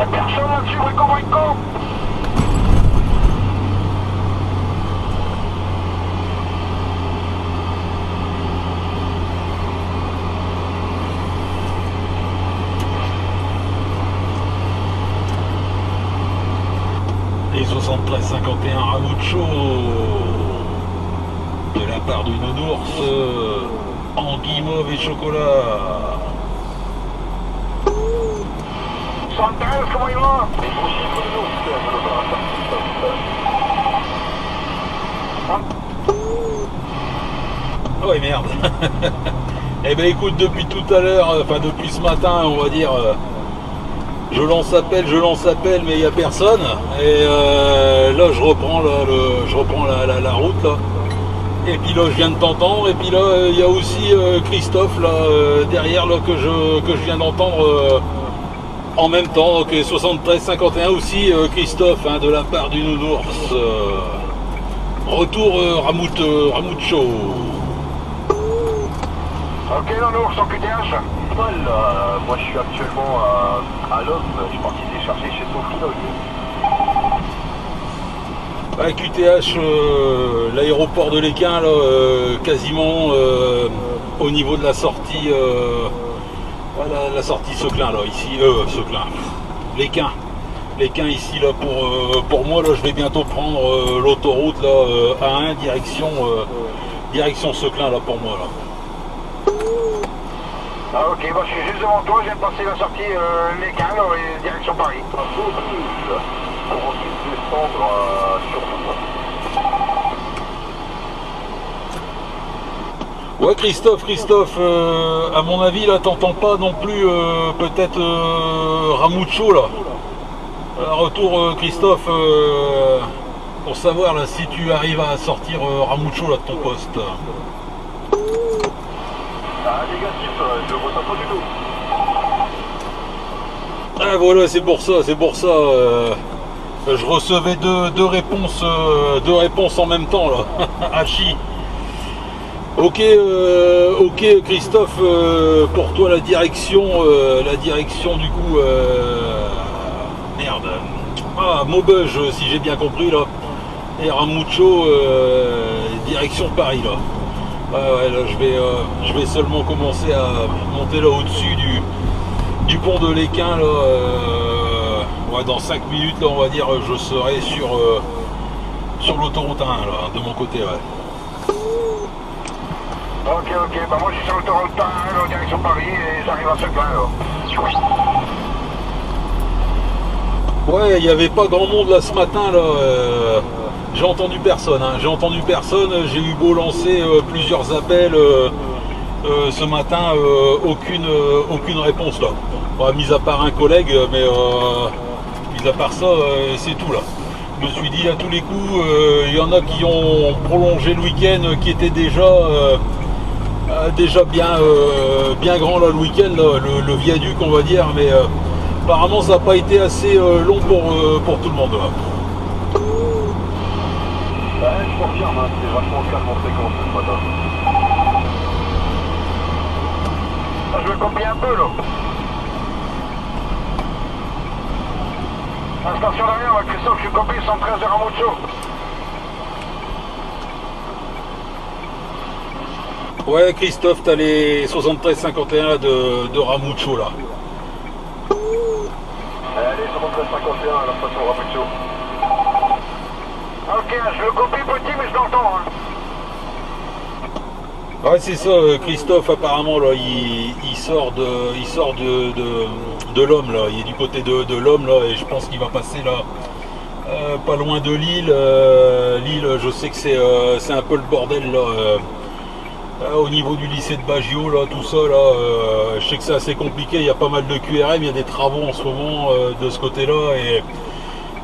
Y'a personne là-dessus, brico, brico. Et 73-51 Ramucho de la part du nounours en guimauve et chocolat. 73, comment il va? Oh ouais, merde. Eh ben écoute, depuis tout à l'heure, enfin depuis ce matin, on va dire, je lance appel, mais il n'y a personne. Et là, je reprends la route là. Et puis là, je viens de t'entendre. Et puis là, il y a aussi Christophe là derrière là que je viens d'entendre en même temps. Donc 73-51 aussi Christophe hein, de la part du nounours. Retour Ramucho. Ok, nounours, en QTH. Moi je suis actuellement à l'homme, je suis parti décharger chez Sofino. QTH, l'aéroport de l'Équin, là, quasiment au niveau de la sortie, voilà, la sortie Seclin, là, ici, Seclin, l'Équin ici, là, pour moi, là, je vais bientôt prendre l'autoroute, là, A1, direction Seclin, là, pour moi, là. Ah ok, bah, je suis juste devant toi, je viens de passer la sortie l'Équin, là, et direction Paris. Pour ensuite descendre sur vous. Ouais, Christophe, à mon avis, là, t'entends pas non plus, peut-être Ramucho, là. Retour, Christophe, pour savoir, là, si tu arrives à sortir Ramucho, là, de ton poste. Ah, négatif, je ressens pas du tout. Ah, voilà, c'est pour ça, je recevais deux réponses en même temps, là, Hachi. Ok, Christophe, pour toi la direction du coup, merde, Maubeuge si j'ai bien compris là, et Ramucho, direction Paris là. Ouais, là je vais seulement commencer à monter là au-dessus du pont de l'Équin là, ouais, dans 5 minutes là on va dire je serai sur l'autoroute 1 là, de mon côté ouais. Ok, bah moi je suis sur l'autoroute 1 en direction Paris et j'arrive à Seclin là. Ouais, il n'y avait pas grand monde là ce matin là. J'ai entendu personne, j'ai eu beau lancer plusieurs appels ce matin, aucune réponse là. Bon, mis à part un collègue, mais mis à part ça, c'est tout là. Je me suis dit à tous les coups, il y en a qui ont prolongé le week-end, qui était déjà bien grand là, le week-end, le viaduc on va dire, mais apparemment ça n'a pas été assez long pour tout le monde là. Ouais, je confirme, hein, c'est vachement calme en fréquence ce matin. Je vais copier un peu là. À la station d'arrière, Christophe, je suis copié 113 de Ramucho. Ouais, Christophe, t'as les 73-51 de Ramucho là. Allez, 73-51 à la station Ramucho. Ok, je le copie petit, mais je l'entends. Hein. Ouais, c'est ça, Christophe apparemment là, il sort de l'homme là, il est du côté de l'homme là, et je pense qu'il va passer là, pas loin de Lille. Lille, je sais que c'est un peu le bordel là. Au niveau du lycée de Baggio, là, tout ça, là, je sais que c'est assez compliqué, il y a pas mal de QRM, il y a des travaux en ce moment de ce côté-là, et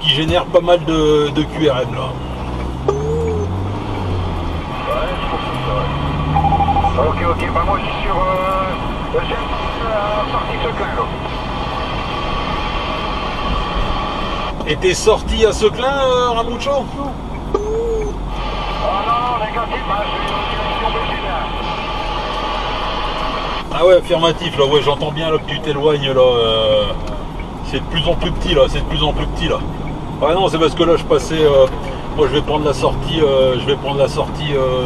qui génèrent pas mal de QRM, là. Ouais, je pense que ça, ouais. Ok, bah moi je suis sur le sortie Seclin, là. Et t'es sorti à Seclin, Ramucho? Oh non, négatif, bah je suis en direction Béchina. Ah ouais, affirmatif, là, ouais, j'entends bien là, que tu t'éloignes, là. c'est de plus en plus petit là, c'est de plus en plus petit là. Ah non, c'est parce que là je passais, moi je vais prendre la sortie,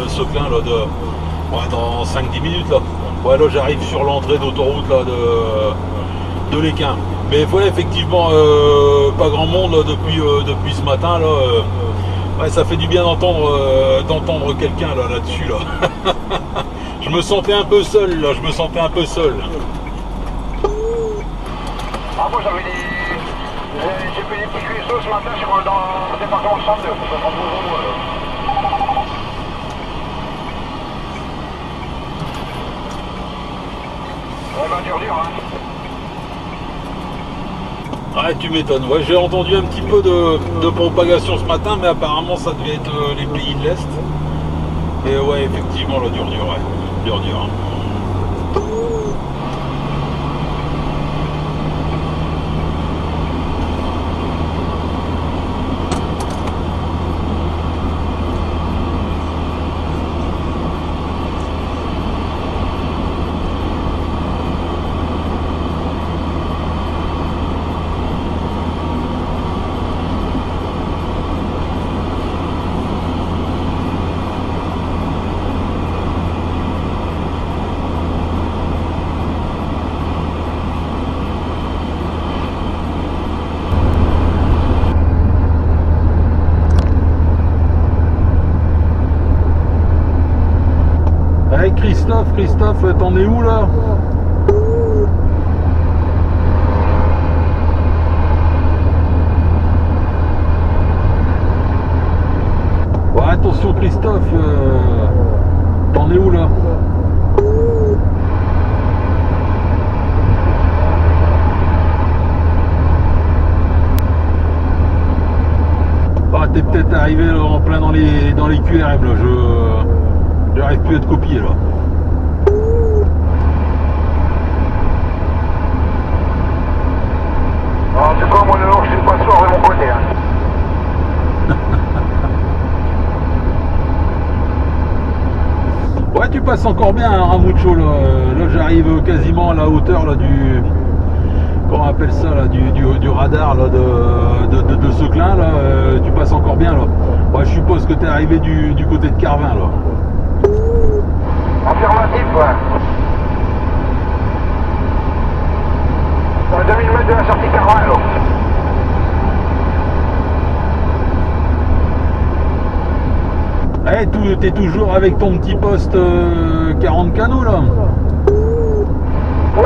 Seclin là dans 5-10 minutes là. Ouais, là j'arrive sur l'entrée d'autoroute là de l'Équin. Mais voilà, effectivement, pas grand monde là, depuis ce matin là. Ouais, ça fait du bien d'entendre quelqu'un là-dessus là. Je me sentais un peu seul là, Ah, moi j'avais des. J'ai fait des petits cuissots ce matin dans le département de 102, pour 72 euros. Ouais, bah dur, hein. Ouais, tu m'étonnes. Ouais, j'ai entendu un petit peu de propagation ce matin, mais apparemment ça devait être les pays de l'Est. Et ouais, effectivement, là, dur, ouais. Dur. Hey Christophe, t'en es où là? Ouais, attention Christophe, t'en es où là? Ah, t'es peut-être arrivé là, en plein dans les QRM là, j'arrive plus à te copier là. En tout cas, moi, le long, je suis pas soir de mon côté. Hein. Ouais, tu passes encore bien, hein, Ramucho, là. Là, j'arrive quasiment à la hauteur là, comment on appelle ça, là, du radar là, de Seclin, là. Tu passes encore bien, là. Ouais, je suppose que tu es arrivé du côté de Carvin, là. Affirmatif, ouais. À 2000 mètres de la sortie Carvin, là. Eh, t'es toujours avec ton petit poste 40 canaux, là. Ouais.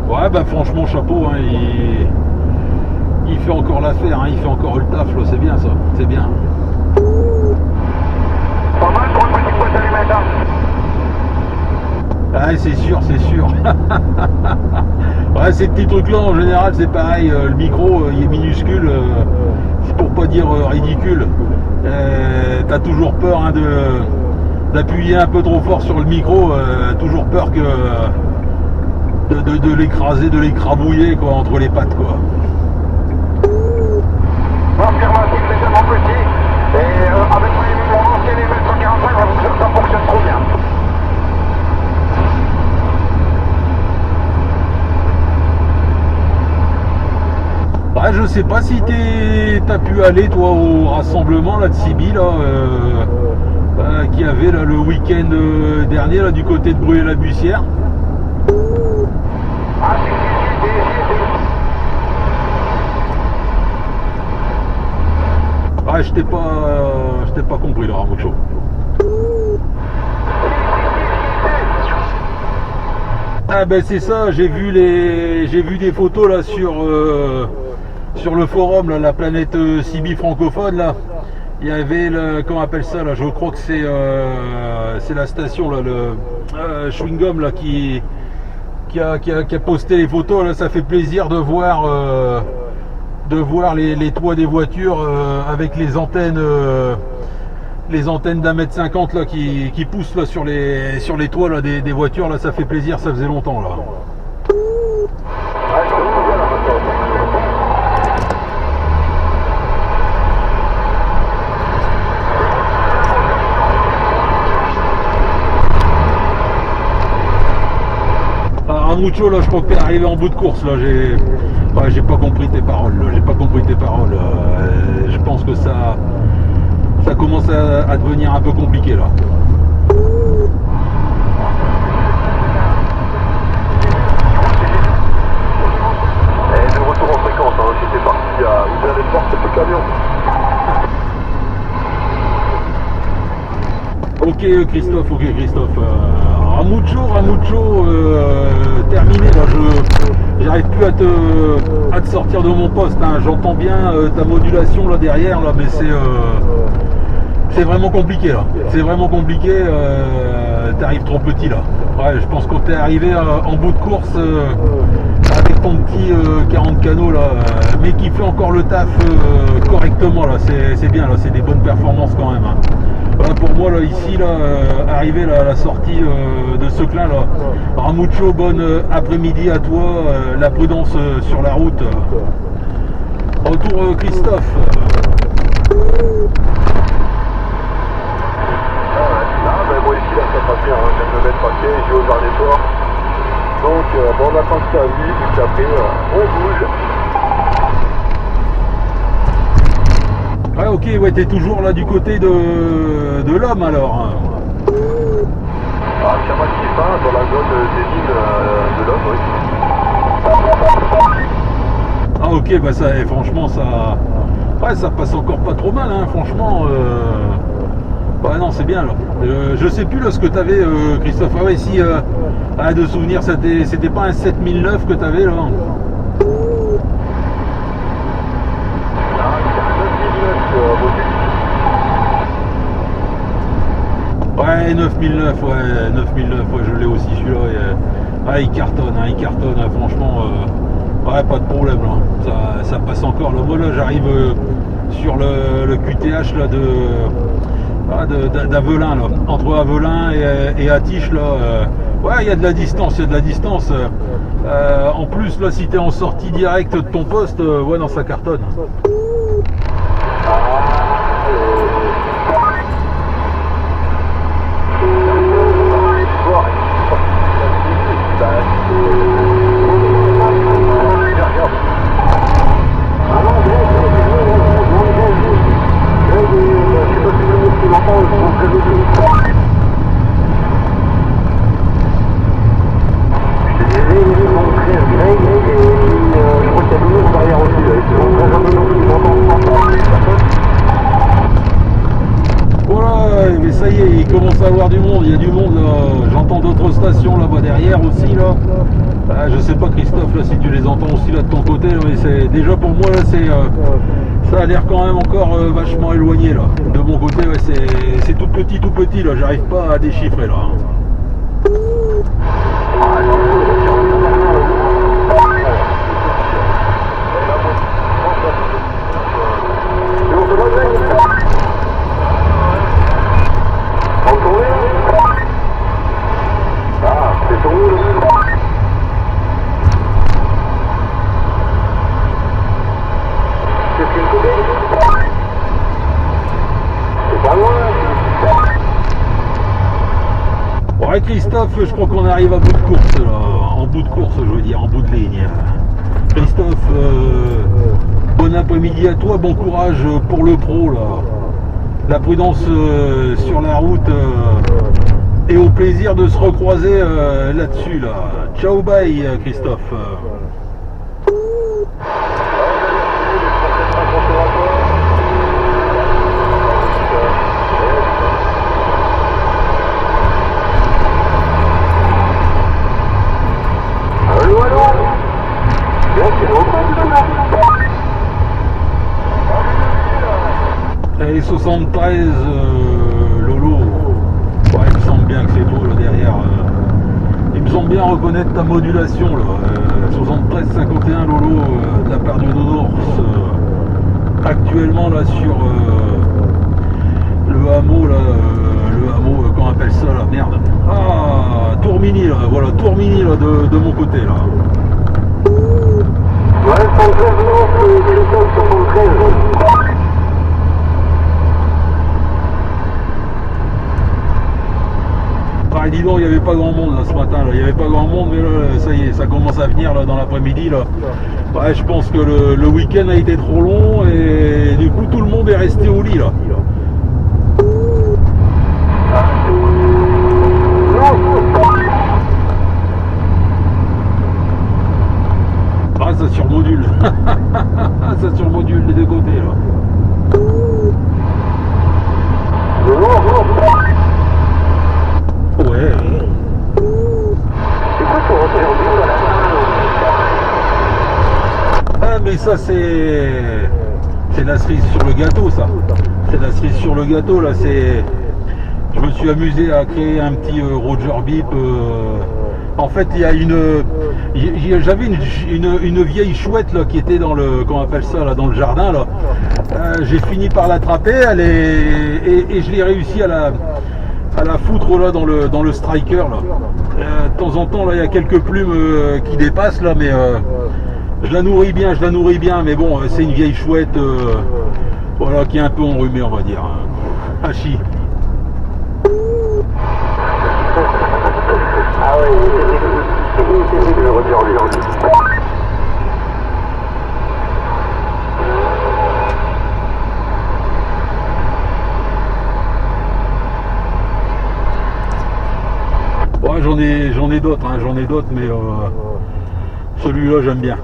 Ouais, bah franchement, chapeau, hein, il fait encore l'affaire, hein, il fait encore le taf, là, c'est bien ça, c'est bien. Pas mal pour une petite boîte allumette, hein. Ah, c'est sûr. Ouais, ces petits trucs-là, en général, c'est pareil, le micro, il est minuscule, c'est pour pas dire ridicule. T'as toujours peur hein, d'appuyer un peu trop fort sur le micro, toujours peur que de l'écraser, de l'écrabouiller quoi, entre les pattes quoi. Affirmatif, légèrement petit. Et avec mon ancien événement 145, ça fonctionne trop bien. Ouais, je sais pas si t'as pu aller toi au rassemblement là, de Sibi là, qui avait là, le week-end dernier là, du côté de Bruyères-la-Bussière. Ah, Ah, je t'ai pas compris là, Ramucho. Ah ben c'est ça, j'ai vu des photos là sur le forum là, la planète Sibi francophone là. Il y avait le, comment on appelle ça là, je crois que c'est la station là, le Chewing-Gum là qui a posté les photos là, ça fait plaisir de voir les toits des voitures avec les antennes d'1,50 m là qui poussent là sur les toits là, des voitures là, ça fait plaisir, ça faisait longtemps là. Ramucho, là, je crois que t'es arrivé en bout de course. Là, j'ai pas compris tes paroles. J'ai pas compris tes paroles. Je pense que ça commence à devenir un peu compliqué là. Et de retour en fréquence, hein, j'étais parti à ouvrir les portes de camion. Ok Christophe. Ramucho, terminé là. J'arrive plus à te sortir de mon poste. Hein. J'entends bien ta modulation là derrière là, mais c'est vraiment compliqué là. C'est vraiment compliqué. T'arrives trop petit là. Ouais, je pense qu'on t'est arrivé en bout de course avec ton petit 40 canaux là, mais qui fait encore le taf correctement là. C'est bien là. C'est des bonnes performances quand même. Hein. Pour moi là ici là, arrivé à la sortie de ce clin là, Ramucho, bonne après-midi à toi, la prudence sur la route. Retour Christophe. Moi ici là ça passe bien, hein. Je viens de me mettre paquet, j'ai ouvert les portes. Donc bon, on attend que ça vite, et puis après on bouge. Ouais ok, ouais, t'es toujours là du côté de l'homme alors. Ah, Chaman qui part dans la zone des mines de l'homme, oui. Ah ok, bah ça, franchement ça... Ouais, ça passe encore pas trop mal, hein, franchement. Ouais non, c'est bien là. Je sais plus là ce que t'avais Christophe. Ah ouais, si, de souvenir, c'était pas un 7009 que t'avais là. Ouais, 9009, ouais, je l'ai aussi celui-là. Il cartonne, franchement, ouais, pas de problème là. Ça passe encore. Moi là, j'arrive sur le QTH là d'Avelin là, entre Avelin et Atiche là. Ouais, il y a de la distance, en plus là, si t'es en sortie directe de ton poste, ouais, non, ça cartonne. Mais ça y est, il commence à avoir du monde, il y a du monde là, j'entends d'autres stations là-bas derrière aussi là. Je sais pas Christophe là si tu les entends aussi là de ton côté, là, mais c'est déjà pour moi là ça a l'air quand même encore vachement éloigné là. De mon côté ouais, c'est tout petit là, j'arrive pas à déchiffrer là. Ouais Christophe, je crois qu'on arrive à bout de course là, en bout de ligne. Christophe, bon après-midi à toi, bon courage pour le pro là. La prudence sur la route et au plaisir de se recroiser là-dessus là. Ciao bye Christophe. Et 73 Lolo, ouais, il me semble bien que c'est toi là derrière. Il me semble bien reconnaître ta modulation là. 73-51 Lolo de la part du Nounours. Actuellement là sur le hameau là, comment on appelle ça là, merde. Ah, Tourmini là, voilà, Tourmini là de mon côté là. Ouais, 113 73. et dis donc, il n'y avait pas grand monde là, ce matin. Là. Il n'y avait pas grand monde, mais là, ça y est, ça commence à venir là, dans l'après-midi. Ouais, je pense que le week-end a été trop long et du coup tout le monde est resté au lit là. Ah, ça surmodule. Ça surmodule des deux côtés là. Ouais. Ah, mais ça c'est la cerise sur le gâteau, ça. C'est la cerise sur le gâteau là. Je me suis amusé à créer un petit Roger Bip. En fait, il y a j'avais une vieille chouette là qui était dans le, comment on appelle ça là, dans le jardin là. J'ai fini par l'attraper, et je l'ai réussi à la foutre là dans le striker là. De temps en temps là, il y a quelques plumes qui dépassent là, mais je la nourris bien, mais bon, c'est une vieille chouette, voilà, qui est un peu enrhumée, on va dire. Hachi. Ah ouais, c'est le Roger Bip. Ouais, j'en ai d'autres, mais celui-là j'aime bien.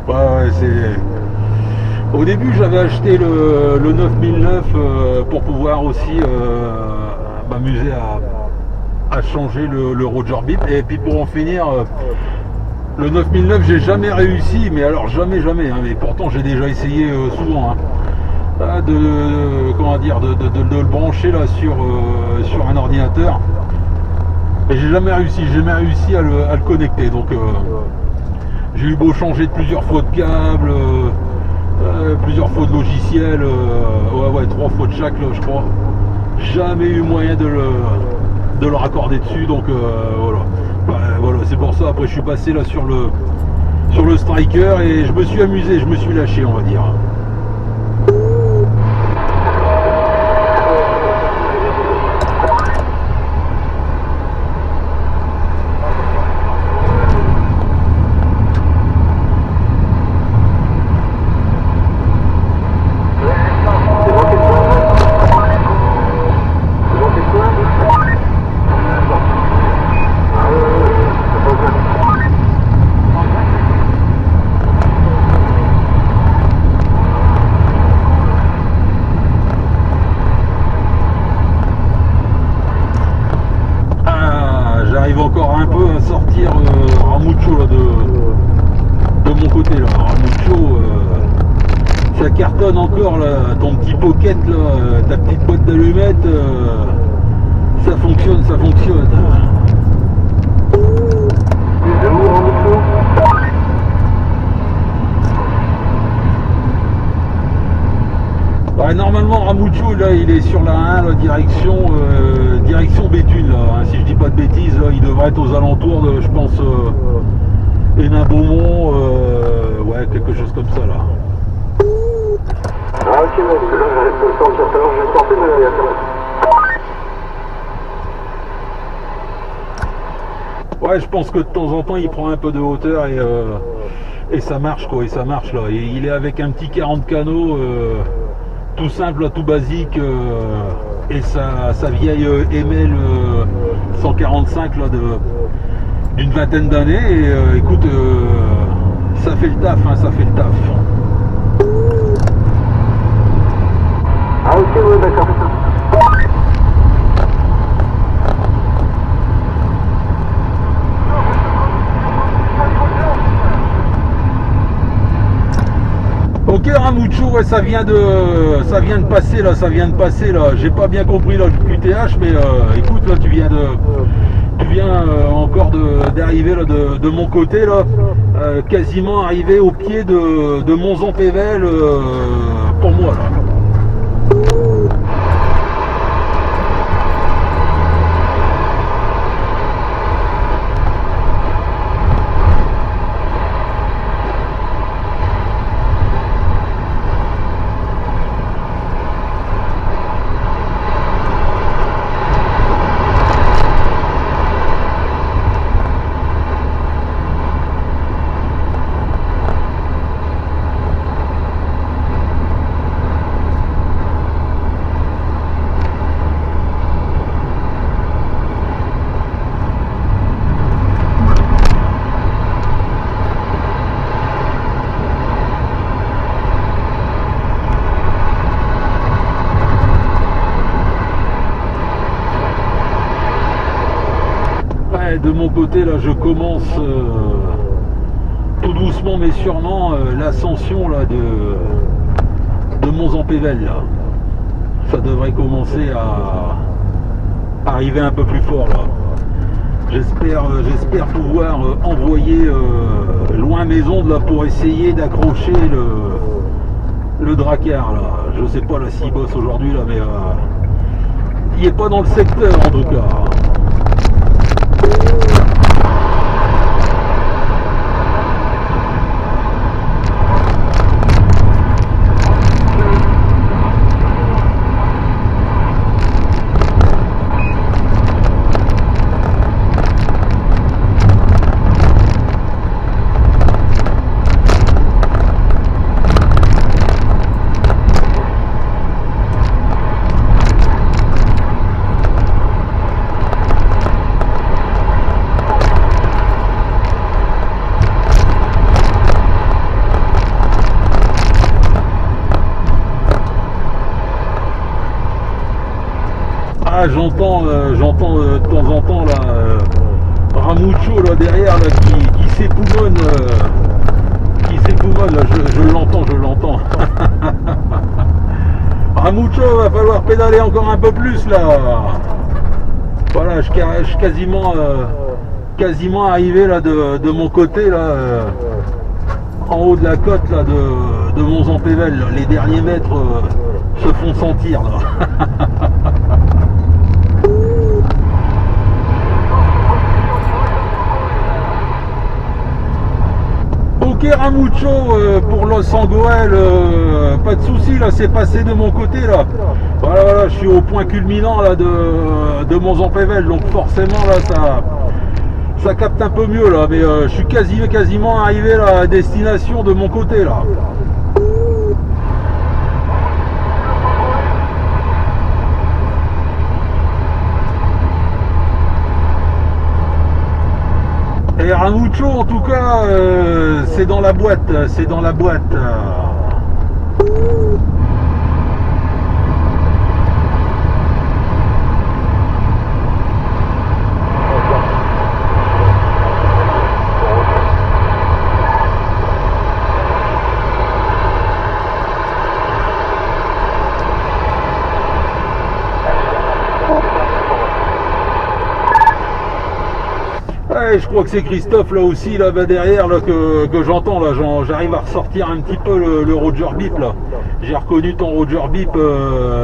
Ouais, c'est. Au début, j'avais acheté le 9009 pour pouvoir aussi m'amuser à changer le Roger Bip. Et puis pour en finir, le 9009, j'ai jamais réussi, mais alors jamais, hein, mais pourtant j'ai déjà essayé souvent. Hein, de le brancher là sur un ordinateur, et j'ai jamais réussi à le connecter. Donc j'ai eu beau changer plusieurs fois de câble, plusieurs fois de logiciel, ouais, 3 fois de chaque là, je crois. Jamais eu moyen de le raccorder dessus, donc voilà. Voilà, c'est pour ça. Après, je suis passé là sur le striker et je me suis amusé, je me suis lâché, on va dire. Encore un peu à sortir Ramucho là, de mon côté là. Ramucho, ça cartonne encore là, ton petit pocket là, ta petite boîte d'allumettes, ça fonctionne. Ouais, normalement Ramucho là, il est sur la 1 là, direction Béthune là, hein, si je dis pas de bêtises là, il devrait être aux alentours de, je pense, Hénin-Beaumont, ouais, quelque chose comme ça là. Ah ok, parce que là je vais sortir, alors je vais sortir de l'aviation. Ouais, je pense que de temps en temps il prend un peu de hauteur et ça marche quoi, là. Et il est avec un petit 40 canaux tout simple, tout basique, et sa vieille ML 145 là, d'une vingtaine d'années, et écoute, ça fait le taf, hein, ça fait le taf. Ah ok, ouais, d'accord. Ok Ramucho, ouais, ça vient de passer là, j'ai pas bien compris là le QTH, mais écoute là, tu viens encore d'arriver là de mon côté là, quasiment arrivé au pied de Monzon-Pével pour moi là. Et de mon côté là je commence tout doucement mais sûrement l'ascension là de Mons-en-Pévèle là. Ça devrait commencer à arriver un peu plus fort là. J'espère pouvoir envoyer loin mes ondes là pour essayer d'accrocher le Drakkar là. Je sais pas là s'il bosse aujourd'hui là, mais il est pas dans le secteur en tout cas. J'entends de temps en temps là, Ramucho là derrière là, qui s'époumonne là, je l'entends. Ramucho, va falloir pédaler encore un peu plus là. Voilà, je suis quasiment arrivé là de mon côté là, en haut de la côte là de Mons-en-Pévèle. Les derniers mètres se font sentir là. Ok Ramucho, pour Los Angoel, pas de souci là, c'est passé de mon côté là. Voilà, je suis au point culminant là de Mons-en-Pévèle, donc forcément là ça capte un peu mieux là, mais je suis quasiment arrivé là, à destination de mon côté là. Et Ramucho en tout cas c'est dans la boîte, Ouais, je crois que c'est Christophe là aussi là bas derrière là, que j'entends là, j'arrive à ressortir un petit peu le Roger Bip là. J'ai reconnu ton Roger Bip,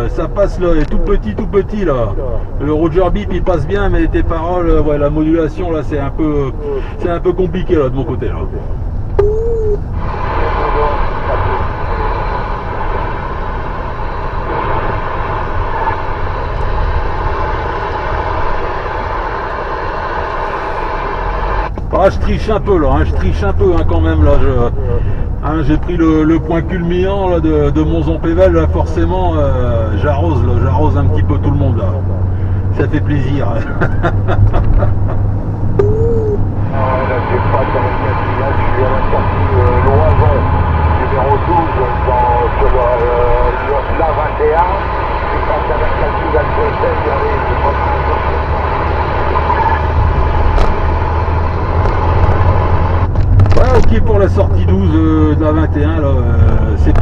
ça passe là, est tout petit là. Le Roger Bip il passe bien, mais tes paroles, ouais, la modulation là c'est un peu compliqué là de mon côté là. Ah, je triche un peu là, quand même là. J'ai pris le point culminant là, de Mons-en-Pévèle là, forcément j'arrose un petit peu tout le monde là. Ça fait plaisir. Là, j'ai pas de je suis à la sortie Loison, numéro 12 sur la 21. Je passe à la calcul d'Alcocel, Ok pour la sortie 12 de la 21 là, c'est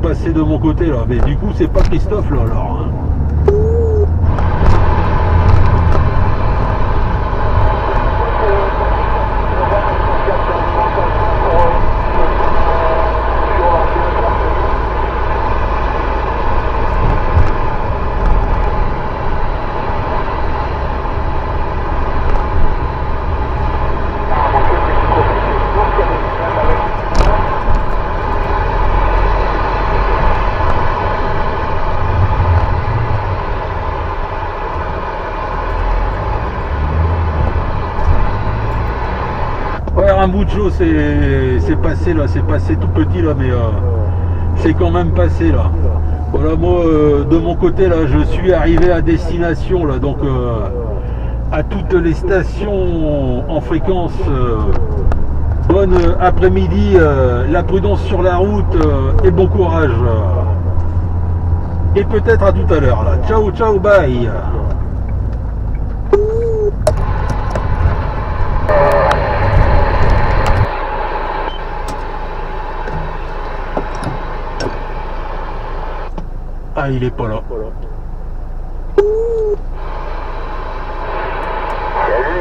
passé de mon côté là, mais du coup c'est pas Christophe là alors. Hein. Ramucho c'est passé là, c'est passé tout petit là, mais c'est quand même passé là. Voilà, moi de mon côté là, je suis arrivé à destination là, donc à toutes les stations en fréquence. Bonne après-midi, la prudence sur la route et bon courage. Et peut-être à tout à l'heure là. Ciao, ciao, bye. Ah, il est pas là. Salut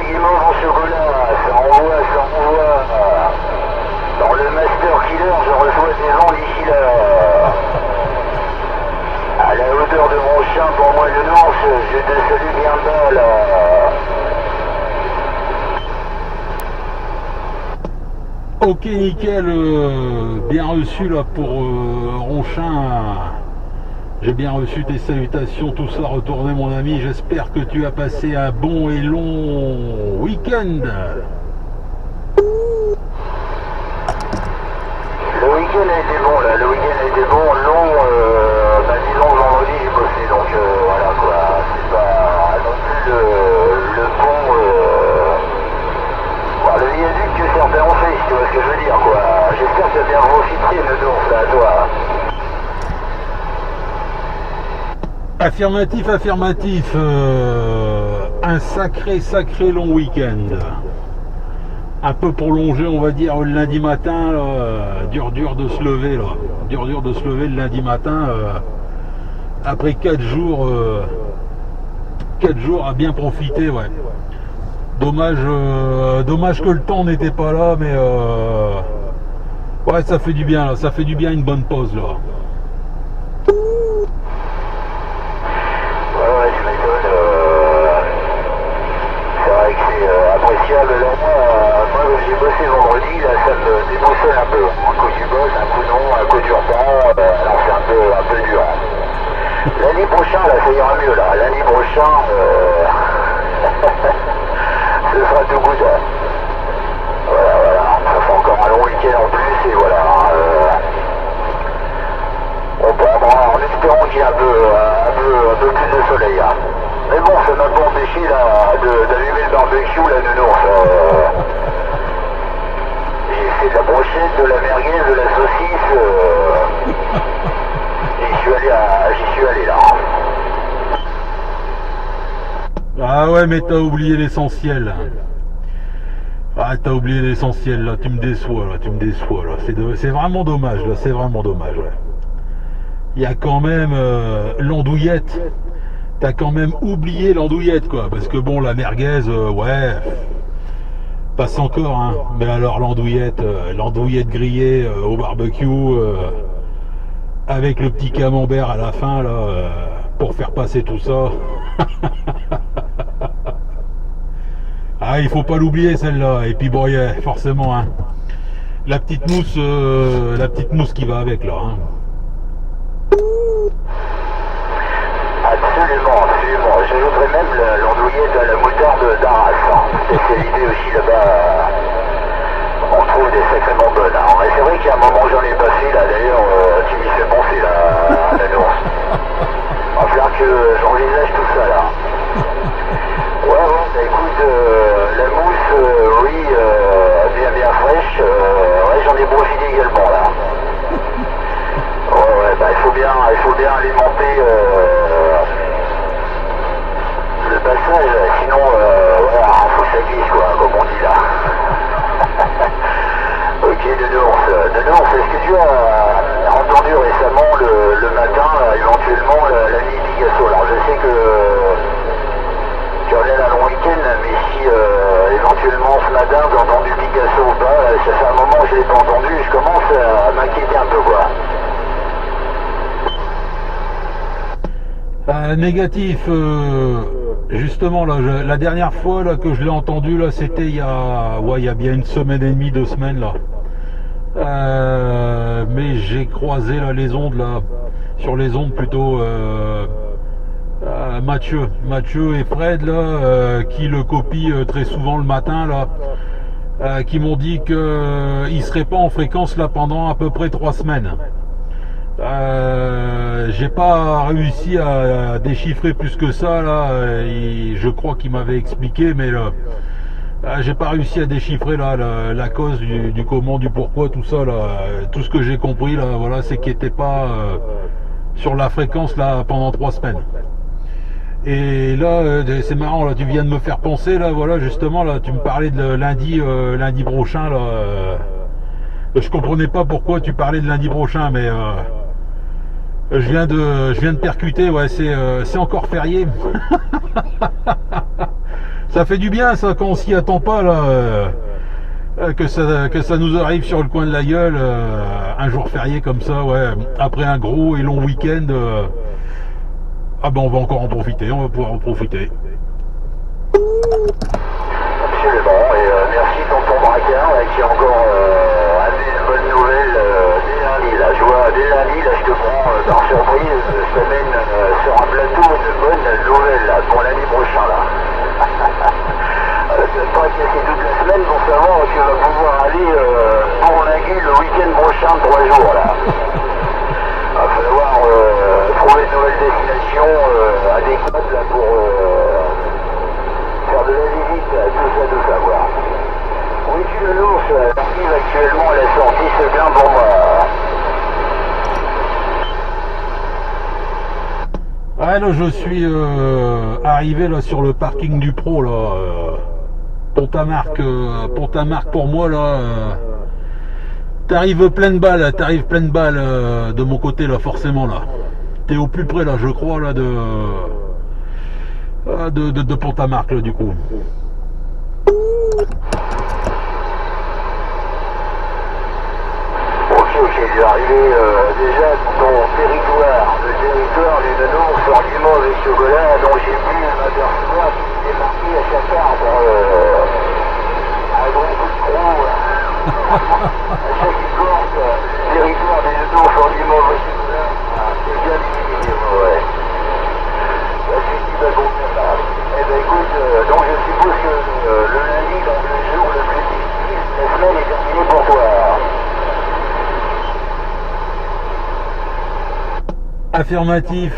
Guimauve en chocolat, ça envoie. Dans le Master Killer, je reçois des gens d'ici là. À la hauteur de mon chien pour moi de Nantes, je te salue bien bas là. Ok, nickel, bien reçu là pour Ronchin. J'ai bien reçu tes salutations, tout ça retourné mon ami. J'espère que tu as passé un bon et long week-end. Le week-end a été bon là, long, disons vendredi j'ai bossé, donc voilà quoi, c'est pas non plus le pont, le viaduc que certains ont fait, si tu vois ce que je veux dire quoi. J'espère que tu as bien profité de l'ours là, toi. Affirmatif, affirmatif. Un sacré long week-end. Un peu prolongé, on va dire, le lundi matin. Là, dur de se lever là. Dur de se lever le lundi matin. Après 4 jours. 4 jours à bien profiter, ouais. Dommage que le temps n'était pas là, mais ouais, ça fait du bien là. Ça fait du bien une bonne pause là. Ouais, tu m'étonnes. C'est vrai que c'est appréciable. Là, moi j'ai bossé vendredi, là ça me démoussole un peu. Un coup tu bosses, un coup non, un coup du repas, alors c'est un peu dur. Lundi prochain, là ça ira mieux là. Lundi prochain, ce sera tout good. Voilà. Ça fait encore un long week-end en plus et voilà. On prendra en espérant qu'il y ait un peu plus de soleil. Hein. Mais bon, ça m'a pas empêché là d'allumer le barbecue là de Nours. J'ai fait de la brochette, de la merguez, de la saucisse. J'y suis allé là. Ah ouais, mais t'as oublié l'essentiel. Ah, t'as oublié l'essentiel là, tu me déçois là. C'est vraiment dommage là, c'est vraiment dommage, ouais. Il y a quand même l'andouillette. T'as quand même oublié l'andouillette quoi, parce que bon, la merguez, ouais, passe encore, hein. Mais alors l'andouillette grillée au barbecue, avec le petit camembert à la fin là, pour faire passer tout ça. Ah, il faut pas l'oublier celle-là. Et puis bon, yeah, forcément, hein, la petite mousse qui va avec là. Hein. Absolument. J'ajouterais même l'andouillette à la moutarde d'Arras. Spécialité aussi là-bas. On trouve des sacrément bonnes. Hein. Et c'est vrai qu'il y a un moment j'en ai passé là. D'ailleurs, tu m'y fais penser là, à l'annonce. Il va falloir que j'envisage tout ça là. Ouais, bah écoute, la mousse, oui, bien fraîche. Ouais, j'en ai profité également là. Ouais, bah il faut bien alimenter le passage, sinon voilà, faut que ça glisse quoi, comme on dit là. Ok, de Nours, est-ce que tu as entendu récemment le matin, éventuellement, la nuit Picasso? Alors je sais que tu reviens un long week-end, mais si éventuellement ce matin tu as entendu Picasso ou pas, ça fait un moment que je l'ai pas entendu, je commence à m'inquiéter un peu quoi. Négatif, justement là, la dernière fois là que je l'ai entendu là, c'était il y a bien une semaine et demie, 2 semaines là. Mais j'ai croisé là les ondes là, sur les ondes plutôt, Mathieu et Fred là, qui le copient très souvent le matin là, qui m'ont dit que il serait pas en fréquence là pendant à peu près 3 semaines. J'ai pas réussi à déchiffrer plus que ça là. Je crois qu'il m'avait expliqué, mais là, j'ai pas réussi à déchiffrer là la cause du comment, du pourquoi, tout ça là. Tout ce que j'ai compris là, voilà, c'est qu'il était pas sur la fréquence là pendant 3 semaines. Et là, c'est marrant là, tu viens de me faire penser là, voilà, justement là, tu me parlais de lundi prochain là. Je comprenais pas pourquoi tu parlais de lundi prochain, mais Je viens de percuter, ouais, c'est encore férié. Ça fait du bien ça quand on s'y attend pas là, que ça nous arrive sur le coin de la gueule, un jour férié comme ça, ouais, après un gros et long week-end. Ah ben on va encore en profiter, on va pouvoir en profiter. Absolument, et merci tonton Braquin qui a encore amené une bonne nouvelle dès lundi. Là, je vois dès lundi, là je te prends par surprise, je t'amène sur un plateau une bonne nouvelle là, pour l'année prochaine là. Je vais pas casser toute la semaine pour savoir que tu vas pouvoir aller bourlinguer le week-end prochain 3 jours là. Il va falloir trouver de nouvelles destinations adéquates là pour faire de la visite, tout ça, voir. Oui, tu le l'ours, arrive actuellement à la sortie, c'est bien pour moi. Ah là je suis arrivé là sur le parking du Pro là, Pont-à-Marc pour moi là, t'arrives pleine balle de mon côté là forcément là. T'es au plus près là je crois là de Pont-à-Marc là du coup. Ok, je vais arriver déjà dans ton territoire, le territoire du nounours hors du mauve et chocolat dont j'ai pu m'apercevoir qu'il est marqué à chaque arbre un gros coup de trou à chaque écorce, territoire des nounours hors du mauve et chocolat, c'est bien défini, ouais. La suite va convenir là. Eh ben écoute, donc je suppose que le lundi, donc le jour le plus difficile, la semaine est terminée pour toi. Affirmatif,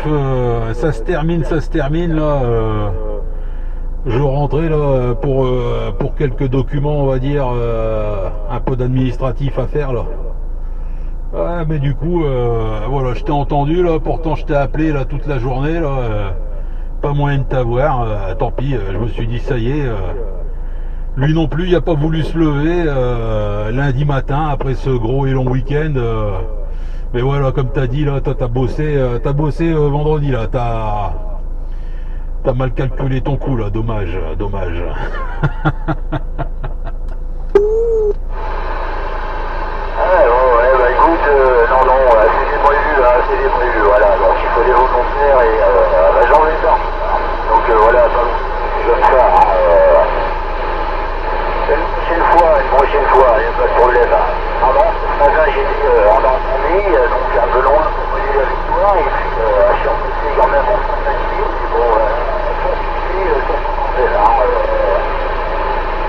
ça se termine là. Je rentrais là pour quelques documents, on va dire, un peu d'administratif à faire là. Ouais, mais du coup, voilà, je t'ai entendu là, pourtant je t'ai appelé là toute la journée là, pas moyen de t'avoir, tant pis, je me suis dit ça y est, lui non plus il n'a pas voulu se lever lundi matin après ce gros et long week-end. Mais voilà, comme t'as dit là, toi t'as bossé vendredi là, t'as mal calculé ton coup là, dommage. Ouais, bah écoute, non, c'est des prévus, voilà, donc il faut des volontaires et j'en ai pas. Donc voilà, je vais me faire, une prochaine fois, il n'y a pas de problème. Pardon, ce matin j'étais en Normandie, donc un peu loin pour moduler avec toi, et puis je suis repassé quand même en fin d'activité, mais bon, ça suffit, ça s'en là.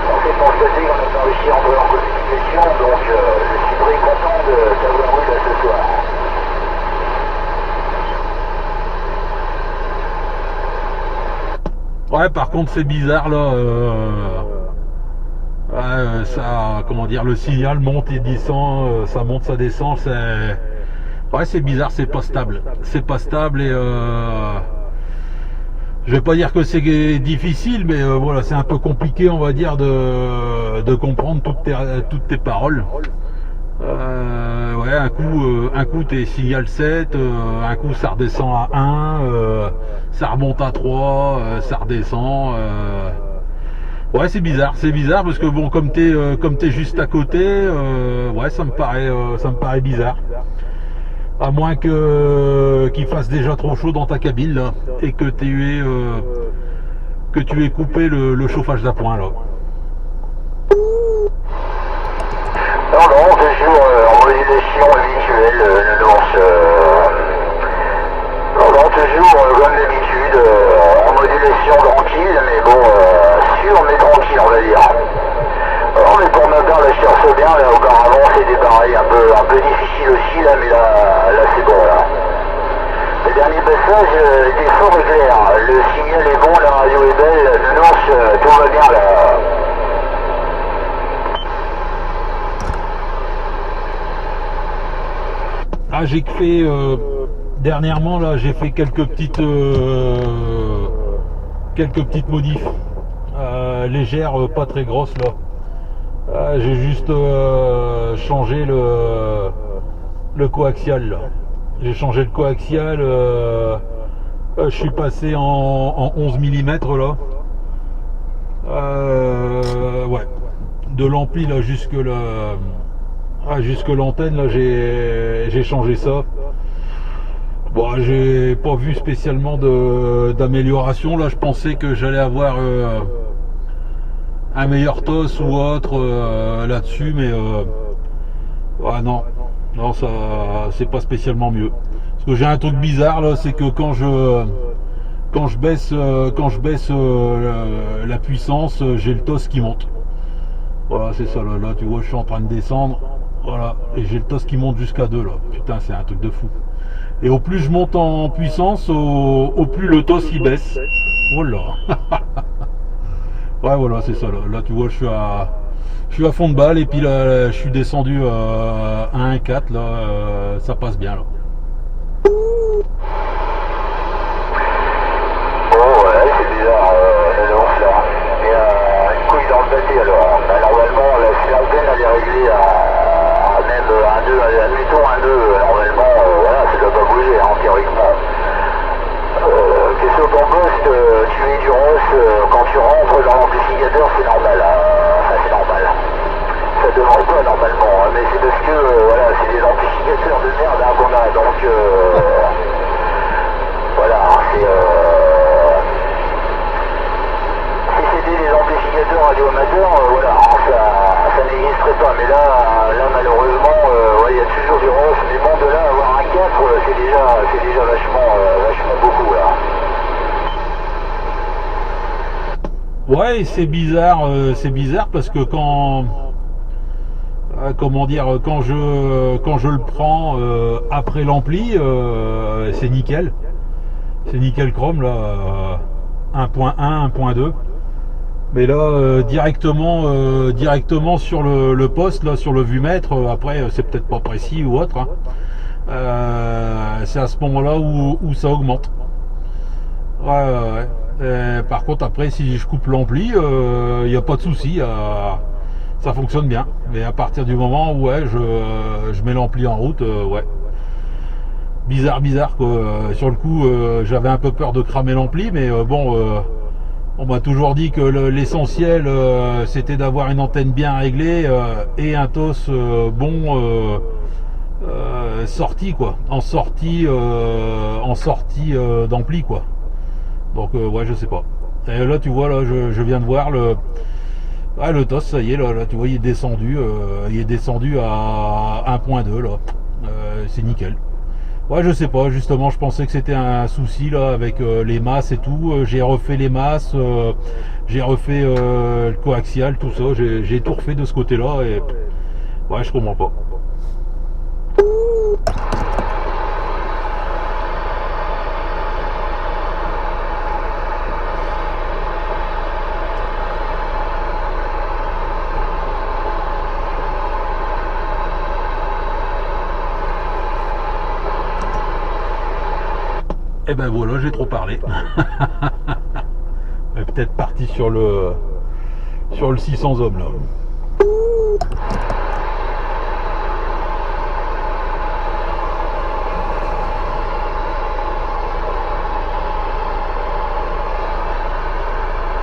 On s'est constaté qu'on n'a pas réussi à entrer en communication, donc je suis très content de t'avoir eu là ce soir. Ouais, par contre c'est bizarre là, ça, comment dire, le signal monte et descend, ça monte, ça descend, ouais, c'est bizarre, c'est pas stable et je vais pas dire que c'est difficile, mais voilà, c'est un peu compliqué, on va dire, de comprendre toutes tes paroles. Ouais, un coup t'es signal 7, un coup ça redescend à 1, ça remonte à 3, ça redescend. Ouais, c'est bizarre parce que bon, comme t'es juste à côté, ouais, ça me paraît bizarre. À moins qu'il fasse déjà trop chaud dans ta cabine là, et que tu aies coupé le chauffage d'appoint là. Non, toujours en modulation habituelle, le lance. Non, toujours comme d'habitude, en modulation tranquille, mais bon, sûr mais tranquille, on va dire. Non, mais pour ma part, là, je cherche bien, là, auparavant, c'était pareil, un peu difficile aussi, là, mais là, c'est bon, là. Le dernier passage était fort et clair, le signal est bon, la radio est belle, le lance, tout va bien, là. Ah, j'ai fait dernièrement là, j'ai fait quelques petites modifs légères, pas très grosses là. J'ai juste changé le coaxial là. J'ai changé le coaxial. Je suis passé en 11 mm là. Ouais. De l'ampli là jusque l'antenne là, j'ai changé ça. Bon, j'ai pas vu spécialement d'amélioration là. Je pensais que j'allais avoir un meilleur TOS ou autre là-dessus, mais ah non, ça c'est pas spécialement mieux. Parce que j'ai un truc bizarre là, c'est que quand je baisse la puissance, j'ai le TOS qui monte. Voilà, c'est ça là, tu vois, je suis en train de descendre, voilà, et j'ai le TOS qui monte jusqu'à 2 là. Putain, c'est un truc de fou. Et au plus je monte en puissance, au plus le TOS il baisse. Voilà. Ouais, voilà, c'est ça là. Là, tu vois, je suis à fond de balle, et puis là, je suis descendu à 1,4 là, ça passe bien là. Oh ouais, c'est bizarre, l'annonce là. Il y a une couille dans le pâté alors. Bah, normalement, si l'antenne elle est réglée à même 1,2, admettons 1,2, normalement, voilà, ça doit pas bouger, hein, théoriquement. Question compost, tu mets du ROS quand tu rentres dans l'amplificateur, c'est normal. Enfin, c'est normal. Ça devrait pas normalement, hein, mais c'est parce que voilà, c'est des amplificateurs de merde hein, qu'on a, donc voilà, c'est si c'était des amplificateurs radioamateurs, voilà, ça n'existerait pas, mais là malheureusement, ouais, il y a toujours du ROS, mais bon, de là à avoir un 4, c'est déjà vachement beaucoup là. Ouais, c'est bizarre parce que comment dire, quand je le prends après l'ampli, c'est nickel chrome là, 1.1, 1.2. Mais là directement sur le poste là, sur le vumètre, après c'est peut-être pas précis ou autre, hein. C'est à ce moment-là où ça augmente. Ouais. Par contre, après, si je coupe l'ampli, il n'y a pas de souci, ça fonctionne bien. Mais à partir du moment où ouais, je mets l'ampli en route, ouais. Bizarre quoi. Sur le coup, j'avais un peu peur de cramer l'ampli, mais bon, on m'a toujours dit que l'essentiel, c'était d'avoir une antenne bien réglée et un TOS bon. Sortie quoi, en sortie d'ampli quoi. Donc ouais, je sais pas. Et là tu vois, là je viens de voir le TOS, ça y est là tu vois, il est descendu à 1.2 là. C'est nickel. Ouais, je sais pas, justement je pensais que c'était un souci là avec les masses et tout. J'ai refait les masses, j'ai refait le coaxial, tout ça, j'ai tout refait de ce côté là, et ouais, je comprends pas. Et ben voilà, j'ai trop parlé. Peut-être parti sur le 600 ohms là.